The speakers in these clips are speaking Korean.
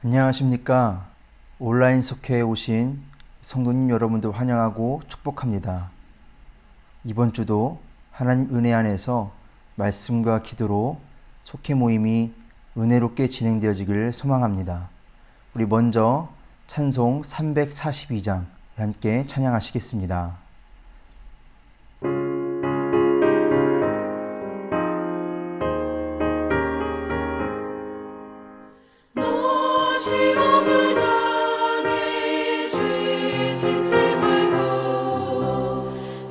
안녕하십니까. 온라인 속회에 오신 성도님 여러분들 환영하고 축복합니다. 이번 주도 하나님 은혜 안에서 말씀과 기도로 속회 모임이 은혜롭게 진행되어지기를 소망합니다. 우리 먼저 찬송 342장 함께 찬양하시겠습니다. 시험을 당해 죄 짓지 말고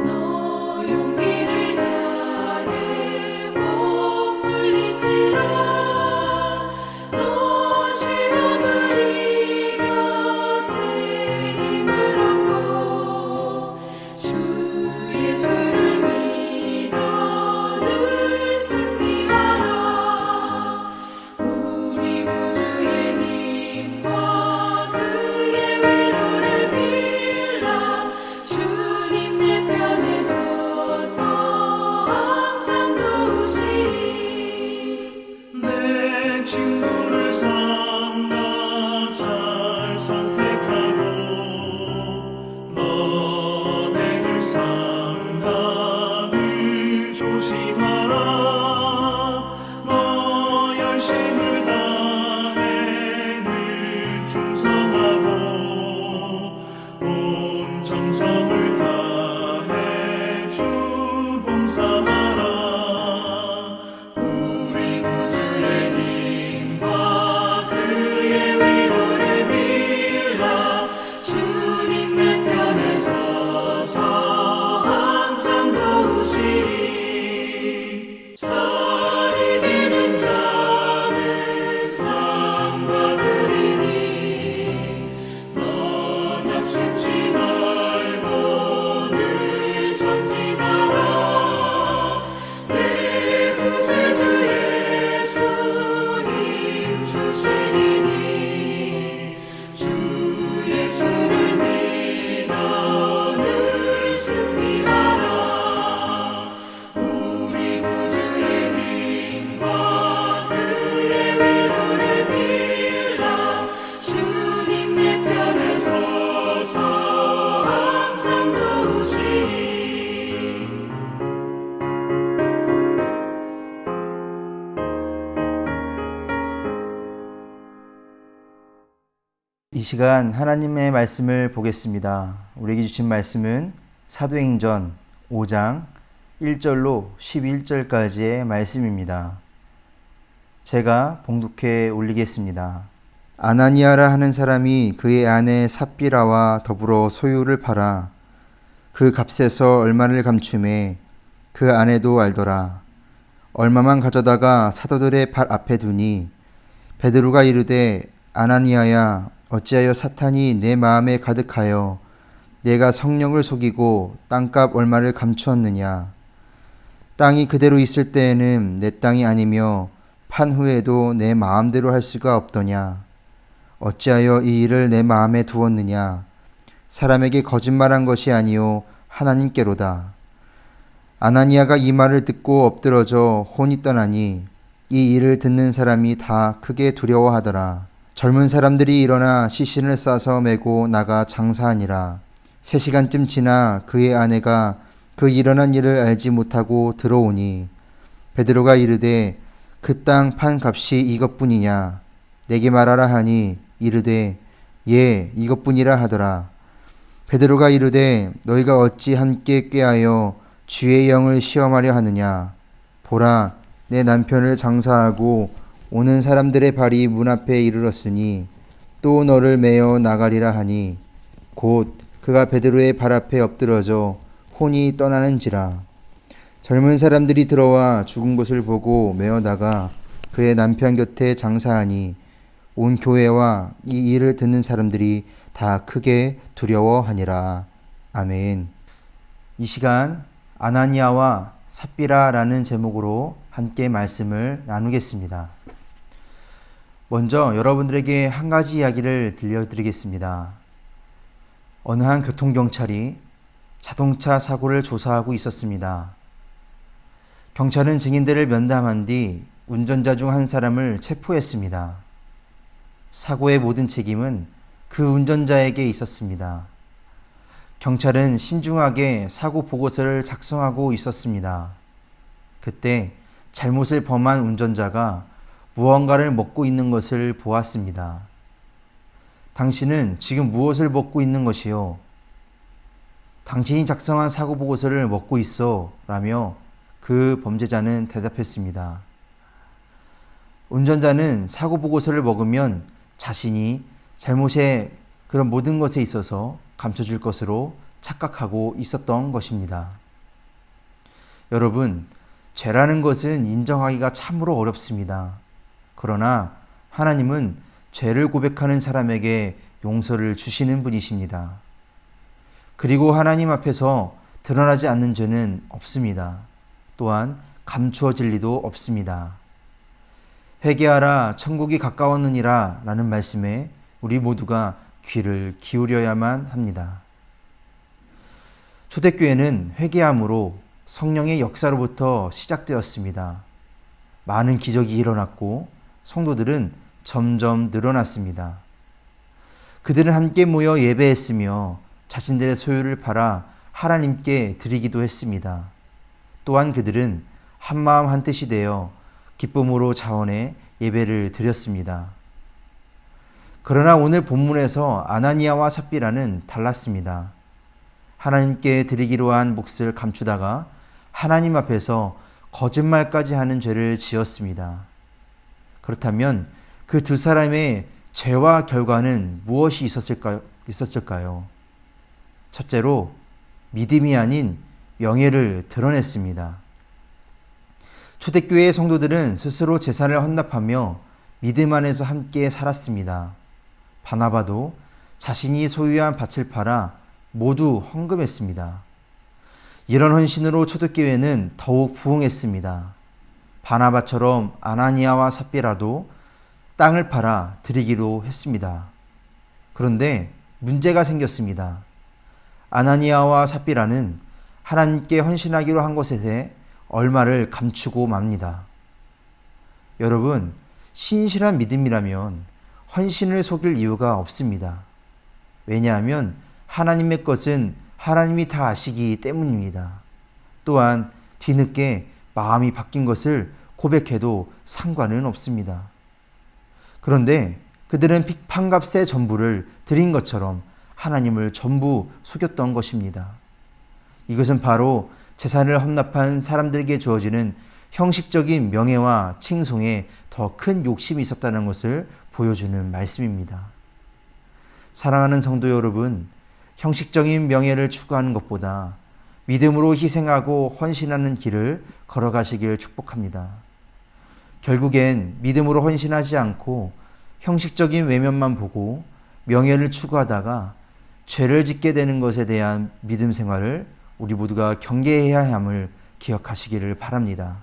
너 용기를 다해 못 물리치라. 너 시험을 이겨 새 힘을 얻고 주 예수를 믿어 늘 승리하라. 우리 구주의 힘과 그의 위로를 빌라. 주님 내 편에 서서 항상 도우시리. 내 친구를 삼가 잘 선택하고 너를 삼가 늘 조심하라. 너 열심을 다해 늘 충성하고 온 정성을 다해 주 봉사하라. 우리 구주의 힘과 그의 위로를 빌라. 주님 내 편에 서서 항상 도우시리. 잘 이기는 자는 상 받으리니 너 낙심치 말고 늘 전진하라. 내 구세주 예수 힘 주시리니 주 예수를 믿어 늘 승리하라. 우리 구주의 힘과 그의 위로를 빌라. 주님 내 편에 서서 항상 도우시리. 이 시간 하나님의 말씀을 보겠습니다. 우리에게 주신 말씀은 사도행전 5장 1절로 11절까지의 말씀입니다. 제가 봉독해 올리겠습니다. 아나니아라 하는 사람이 그의 아내 삽비라와 더불어 소유를 팔아 그 값에서 얼마를 감춤해 그 아내도 알더라. 얼마만 가져다가 사도들의 발 앞에 두니 베드로가 이르되 아나니아야, 어찌하여 사탄이 내 마음에 가득하여 내가 성령을 속이고 땅값 얼마를 감추었느냐. 땅이 그대로 있을 때에는 내 땅이 아니며 판 후에도 내 마음대로 할 수가 없더냐. 어찌하여 이 일을 내 마음에 두었느냐. 사람에게 거짓말한 것이 아니요 하나님께로다. 아나니아가 이 말을 듣고 엎드러져 혼이 떠나니 이 일을 듣는 사람이 다 크게 두려워하더라. 젊은 사람들이 일어나 시신을 싸서 메고 나가 장사하니라. 3시간쯤 지나 그의 아내가 그 일어난 일을 알지 못하고 들어오니 베드로가 이르되 그 땅 판 값이 이것뿐이냐. 내게 말하라 하니 이르되 예, 이것뿐이라 하더라. 베드로가 이르되 너희가 어찌 함께 꾀하여 주의 영을 시험하려 하느냐. 보라, 내 남편을 장사하고 오는 사람들의 발이 문 앞에 이르렀으니 또 너를 메어 나가리라 하니 곧 그가 베드로의 발 앞에 엎드러져 혼이 떠나는지라. 젊은 사람들이 들어와 죽은 것을 보고 메어 나가 그의 남편 곁에 장사하니 온 교회와 이 일을 듣는 사람들이 다 크게 두려워하니라. 아멘. 이 시간 아나니아와 삽비라라는 제목으로 함께 말씀을 나누겠습니다. 먼저 여러분들에게 한 가지 이야기를 들려드리겠습니다. 어느 한 교통경찰이 자동차 사고를 조사하고 있었습니다. 경찰은 증인들을 면담한 뒤 운전자 중 한 사람을 체포했습니다. 사고의 모든 책임은 그 운전자에게 있었습니다. 경찰은 신중하게 사고 보고서를 작성하고 있었습니다. 그때 잘못을 범한 운전자가 무언가를 먹고 있는 것을 보았습니다. 당신은 지금 무엇을 먹고 있는 것이요? 당신이 작성한 사고 보고서를 먹고 있어 라며 그 범죄자는 대답했습니다. 운전자는 사고 보고서를 먹으면 자신이 잘못의 그런 모든 것에 있어서 감춰질 것으로 착각하고 있었던 것입니다. 여러분, 죄라는 것은 인정하기가 참으로 어렵습니다. 그러나 하나님은 죄를 고백하는 사람에게 용서를 주시는 분이십니다. 그리고 하나님 앞에서 드러나지 않는 죄는 없습니다. 또한 감추어질 리도 없습니다. 회개하라 천국이 가까웠느니라 라는 말씀에 우리 모두가 귀를 기울여야만 합니다. 초대교회는 회개함으로 성령의 역사로부터 시작되었습니다. 많은 기적이 일어났고 성도들은 점점 늘어났습니다. 그들은 함께 모여 예배했으며 자신들의 소유를 팔아 하나님께 드리기도 했습니다. 또한 그들은 한마음 한뜻이 되어 기쁨으로 자원해 예배를 드렸습니다. 그러나 오늘 본문에서 아나니아와 삽비라는 달랐습니다. 하나님께 드리기로 한 몫을 감추다가 하나님 앞에서 거짓말까지 하는 죄를 지었습니다. 그렇다면 그 두 사람의 죄와 결과는 무엇이 있었을까요? 첫째로 믿음이 아닌 명예를 드러냈습니다. 초대교회의 성도들은 스스로 재산을 헌납하며 믿음 안에서 함께 살았습니다. 바나바도 자신이 소유한 밭을 팔아 모두 헌금했습니다. 이런 헌신으로 초대교회는 더욱 부흥했습니다. 바나바처럼 아나니아와 삽비라도 땅을 팔아 드리기로 했습니다. 그런데 문제가 생겼습니다. 아나니아와 삽비라는 하나님께 헌신하기로 한 것에 대해 얼마를 감추고 맙니다. 여러분, 신실한 믿음이라면 헌신을 속일 이유가 없습니다. 왜냐하면 하나님의 것은 하나님이 다 아시기 때문입니다. 또한 뒤늦게 마음이 바뀐 것을 고백해도 상관은 없습니다. 그런데 그들은 판값의 전부를 드린 것처럼 하나님을 전부 속였던 것입니다. 이것은 바로 재산을 헌납한 사람들에게 주어지는 형식적인 명예와 칭송에 더 큰 욕심이 있었다는 것을 보여주는 말씀입니다. 사랑하는 성도 여러분, 형식적인 명예를 추구하는 것보다 믿음으로 희생하고 헌신하는 길을 걸어가시길 축복합니다. 결국엔 믿음으로 헌신하지 않고 형식적인 외면만 보고 명예를 추구하다가 죄를 짓게 되는 것에 대한 믿음 생활을 우리 모두가 경계해야 함을 기억하시기를 바랍니다.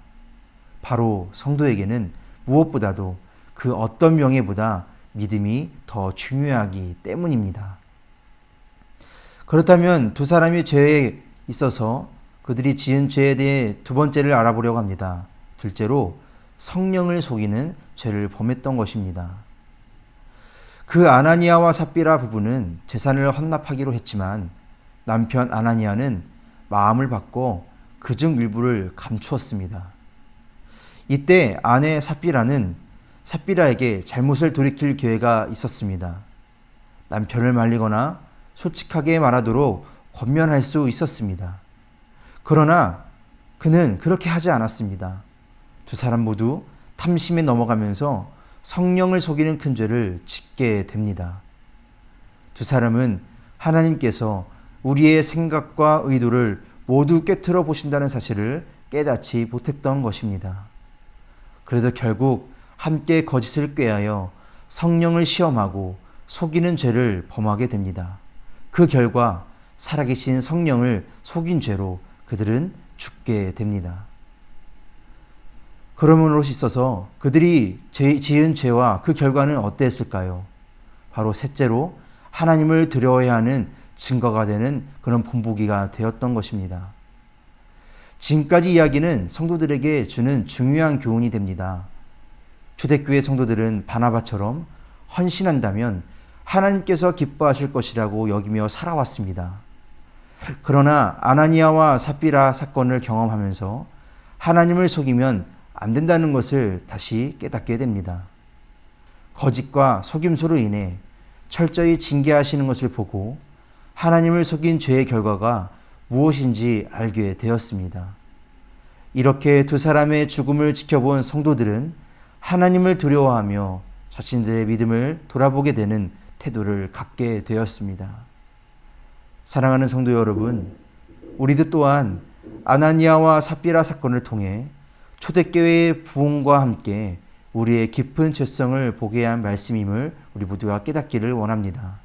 바로 성도에게는 무엇보다도 그 어떤 명예보다 믿음이 더 중요하기 때문입니다. 그렇다면 두 사람이 죄에 있어서 그들이 지은 죄에 대해 두 번째를 알아보려고 합니다. 둘째로 성령을 속이는 죄를 범했던 것입니다. 그 아나니아와 삽비라 부부는 재산을 헌납하기로 했지만 남편 아나니아는 마음을 바꿔 그중 일부를 감추었습니다. 이때 아내 삽비라는 삽비라에게 잘못을 돌이킬 기회가 있었습니다. 남편을 말리거나 솔직하게 말하도록 권면할 수 있었습니다. 그러나 그는 그렇게 하지 않았습니다. 두 사람 모두 탐심에 넘어가면서 성령을 속이는 큰 죄를 짓게 됩니다. 두 사람은 하나님께서 우리의 생각과 의도를 모두 꿰뚫어 보신다는 사실을 깨닫지 못했던 것입니다. 그래도 결국 함께 거짓을 꾀하여 성령을 시험하고 속이는 죄를 범하게 됩니다. 그 결과 살아계신 성령을 속인 죄로 그들은 죽게 됩니다. 그러므로 있어서 그들이 지은 죄와 그 결과는 어땠을까요? 바로 셋째로 하나님을 두려워해야 하는 증거가 되는 그런 본보기가 되었던 것입니다. 지금까지 이야기는 성도들에게 주는 중요한 교훈이 됩니다. 초대교회 성도들은 바나바처럼 헌신한다면 하나님께서 기뻐하실 것이라고 여기며 살아왔습니다. 그러나 아나니아와 삽비라 사건을 경험하면서 하나님을 속이면 안 된다는 것을 다시 깨닫게 됩니다. 거짓과 속임수로 인해 철저히 징계하시는 것을 보고 하나님을 속인 죄의 결과가 무엇인지 알게 되었습니다. 이렇게 두 사람의 죽음을 지켜본 성도들은 하나님을 두려워하며 자신들의 믿음을 돌아보게 되는 태도를 갖게 되었습니다. 사랑하는 성도 여러분, 우리도 또한 아나니아와 삽비라 사건을 통해 초대교회의 부흥과 함께 우리의 깊은 죄성을 보게 한 말씀임을 우리 모두가 깨닫기를 원합니다.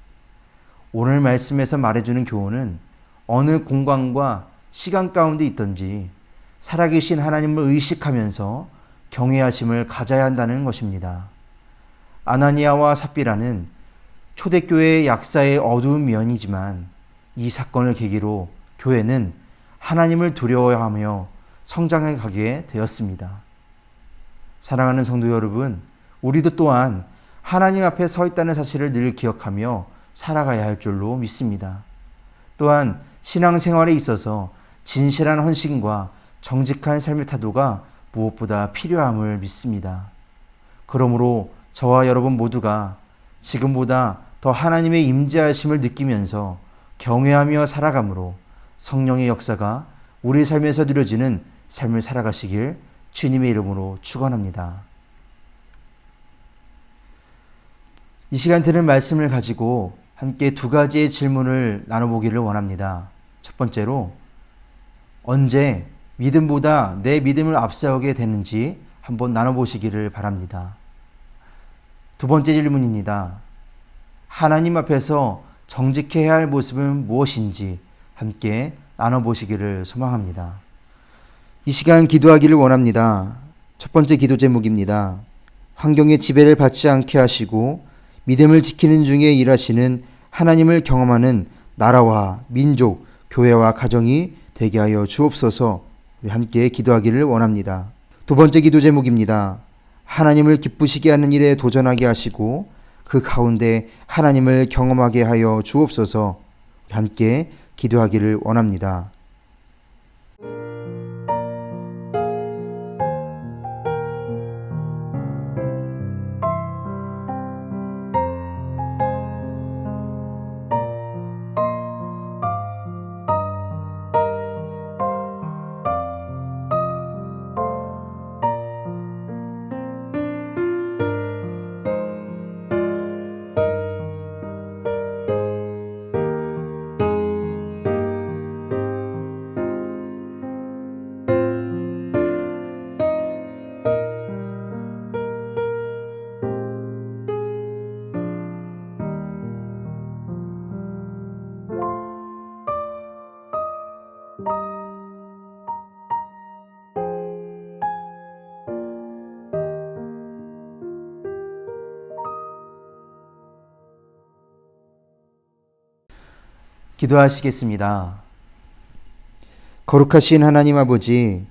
오늘 말씀에서 말해주는 교훈은 어느 공간과 시간 가운데 있든지 살아계신 하나님을 의식하면서 경외하심을 가져야 한다는 것입니다. 아나니아와 삽비라는 초대교회의 약사의 어두운 면이지만 이 사건을 계기로 교회는 하나님을 두려워하며 성장해 가게 되었습니다. 사랑하는 성도 여러분, 우리도 또한 하나님 앞에 서 있다는 사실을 늘 기억하며 살아가야 할 줄로 믿습니다. 또한 신앙생활에 있어서 진실한 헌신과 정직한 삶의 태도가 무엇보다 필요함을 믿습니다. 그러므로 저와 여러분 모두가 지금보다 더 하나님의 임재하심을 느끼면서 경외하며 살아감으로 성령의 역사가 우리 삶에서 누려지는 삶을 살아가시길 주님의 이름으로 축원합니다. 이 시간 들은 말씀을 가지고 함께 두 가지의 질문을 나눠보기를 원합니다. 첫 번째로, 언제 믿음보다 내 믿음을 앞세우게 되는지 한번 나눠보시기를 바랍니다. 두 번째 질문입니다. 하나님 앞에서 정직해야 할 모습은 무엇인지 함께 나눠보시기를 소망합니다. 이 시간 기도하기를 원합니다. 첫 번째 기도 제목입니다. 환경의 지배를 받지 않게 하시고 믿음을 지키는 중에 일하시는 하나님을 경험하는 나라와 민족, 교회와 가정이 되게 하여 주옵소서. 우리 함께 기도하기를 원합니다. 두 번째 기도 제목입니다. 하나님을 기쁘시게 하는 일에 도전하게 하시고 그 가운데 하나님을 경험하게 하여 주옵소서. 우리 함께 기도하기를 원합니다. 기도하시겠습니다. 거룩하신 하나님 아버지,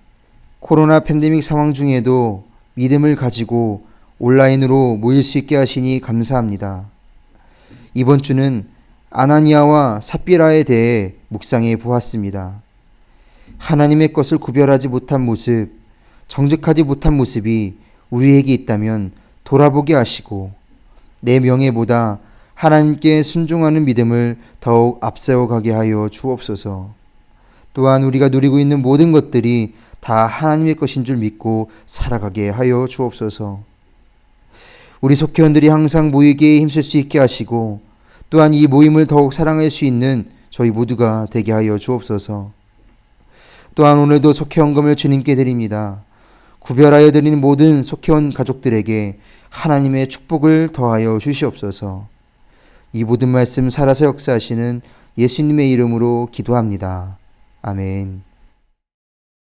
코로나 팬데믹 상황 중에도 믿음을 가지고 온라인으로 모일 수 있게 하시니 감사합니다. 이번 주는 아나니아와 삽비라에 대해 묵상해 보았습니다. 하나님의 것을 구별하지 못한 모습, 정직하지 못한 모습이 우리에게 있다면 돌아보게 하시고 내 명예보다 하나님께 순종하는 믿음을 더욱 앞세워 가게 하여 주옵소서. 또한 우리가 누리고 있는 모든 것들이 다 하나님의 것인 줄 믿고 살아가게 하여 주옵소서. 우리 속회원들이 항상 모이기에 힘쓸 수 있게 하시고 또한 이 모임을 더욱 사랑할 수 있는 저희 모두가 되게 하여 주옵소서. 또한 오늘도 속회원금을 주님께 드립니다. 구별하여 드리는 모든 속회원 가족들에게 하나님의 축복을 더하여 주시옵소서. 이 모든 말씀 살아서 역사하시는 예수님의 이름으로 기도합니다. 아멘.